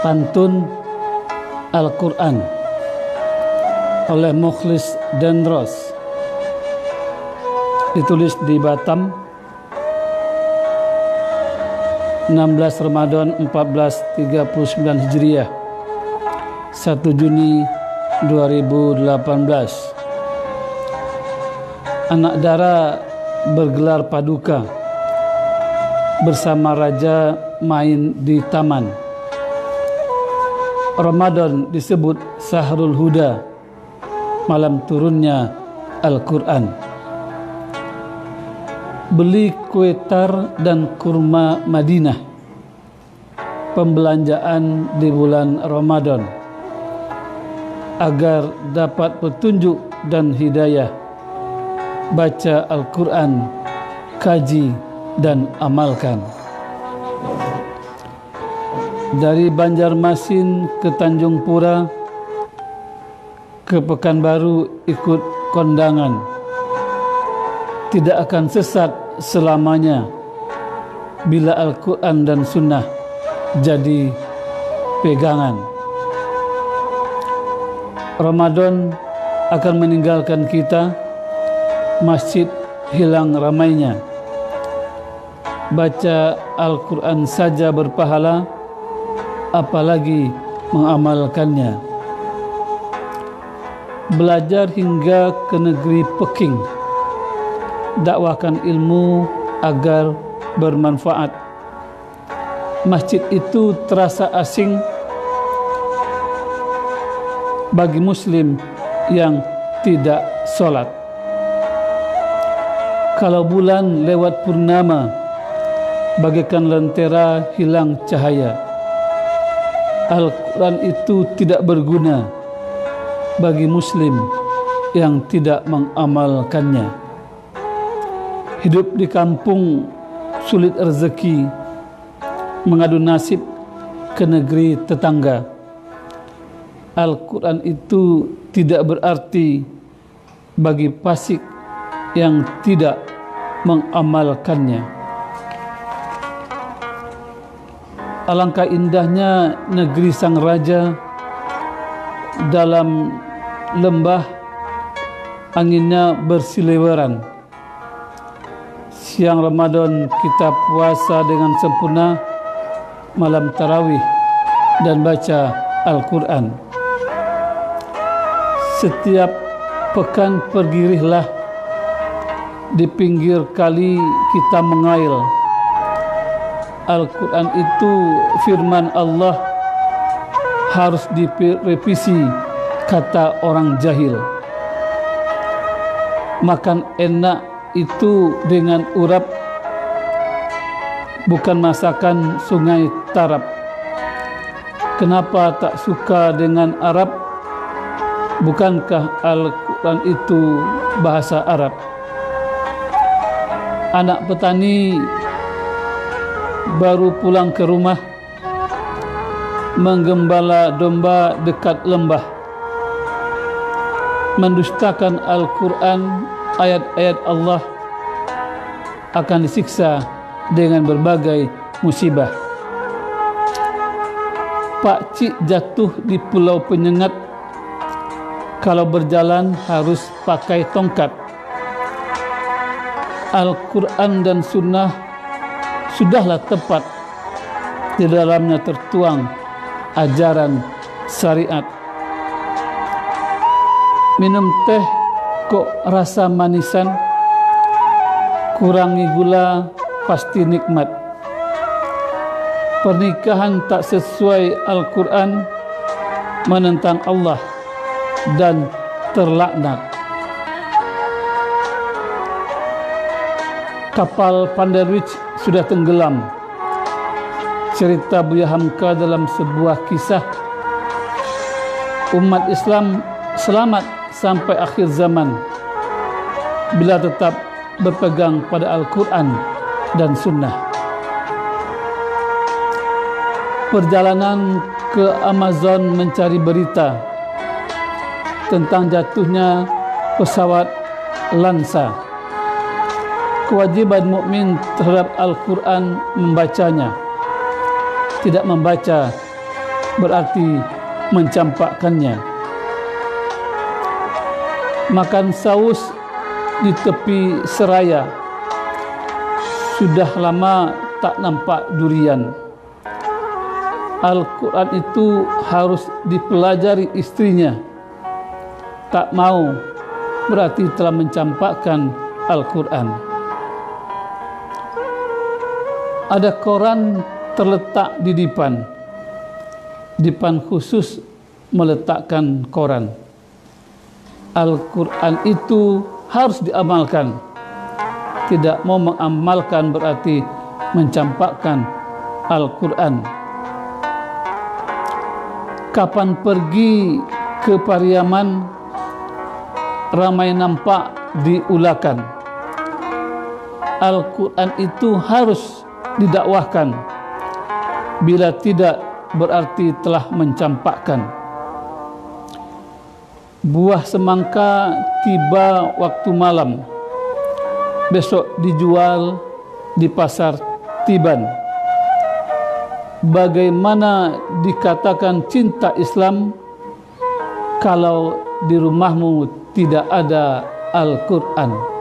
Pantun Al-Quran oleh Mukhlis Dendros, ditulis di Batam 16 Ramadan 1439 Hijriah, 1 Juni 2018. Anak dara bergelar paduka, bersama raja main di taman. Ramadan disebut Sahrul Huda, malam turunnya Al-Quran. Beli kue tar dan kurma Madinah, pembelanjaan di bulan Ramadan, agar dapat petunjuk dan hidayah. Baca Al-Quran, kaji dan amalkan. Dari Banjarmasin ke Tanjung Pura, ke Pekanbaru ikut kondangan. Tidak akan sesat selamanya bila Al-Quran dan Sunnah jadi pegangan. Ramadan akan meninggalkan kita, masjid hilang ramainya. Baca Al-Quran saja berpahala, apalagi mengamalkannya. Belajar hingga ke negeri Peking, dakwahkan ilmu agar bermanfaat. Masjid itu terasa asing bagi muslim yang tidak sholat. Kalau bulan lewat purnama, bagaikan lentera hilang cahaya. Al-Quran itu tidak berguna bagi muslim yang tidak mengamalkannya. Hidup di kampung sulit rezeki, mengadu nasib ke negeri tetangga. Al-Quran itu tidak berarti bagi fasik yang tidak mengamalkannya. Alangkah indahnya negeri sang raja, dalam lembah anginnya bersiliweran. Siang Ramadan kita puasa dengan sempurna, malam tarawih dan baca Al-Quran. Setiap pekan pergirihlah, di pinggir kali kita mengail. Al-Quran itu firman Allah, harus direvisi, kata orang jahil. Makan enak itu dengan urap, bukan masakan sungai Tarap. Kenapa tak suka dengan Arab? Bukankah Al-Quran itu bahasa Arab? Anak petani baru pulang ke rumah, menggembala domba dekat lembah, mendustakan Al-Quran, ayat-ayat Allah, akan disiksa dengan berbagai musibah. Pak Cik jatuh di Pulau Penyengat, kalau berjalan harus pakai tongkat. Al-Quran dan Sunnah sudahlah tepat, di dalamnya tertuang ajaran syariat. Minum teh kok rasa manisan, kurangi gula pasti nikmat. Pernikahan tak sesuai Al-Quran, menentang Allah dan terlaknat. Kapal Pandarwich sudah tenggelam. Cerita Buya Hamka dalam sebuah kisah. Umat Islam selamat sampai akhir zaman bila tetap berpegang pada Al-Quran dan Sunnah. Perjalanan ke Amazon mencari berita tentang jatuhnya pesawat Lansa. Kewajiban mukmin terhadap Al-Quran membacanya. Tidak membaca berarti mencampakkannya. Makan saus di tepi seraya, sudah lama tak nampak durian. Al-Quran itu harus dipelajari istrinya. Tak mau berarti telah mencampakkan Al-Quran. Ada koran terletak di dipan. Dipan khusus meletakkan koran. Al-Quran itu harus diamalkan. Tidak mau mengamalkan berarti mencampakkan Al-Quran. Kapan pergi ke Pariaman, ramai nampak diulakan. Al-Quran itu harus didakwahkan. Bila tidak, berarti telah mencampakkan. Buah semangka tiba waktu malam, besok dijual di pasar Tiban. Bagaimana dikatakan cinta Islam kalau di rumahmu tidak ada Al-Quran?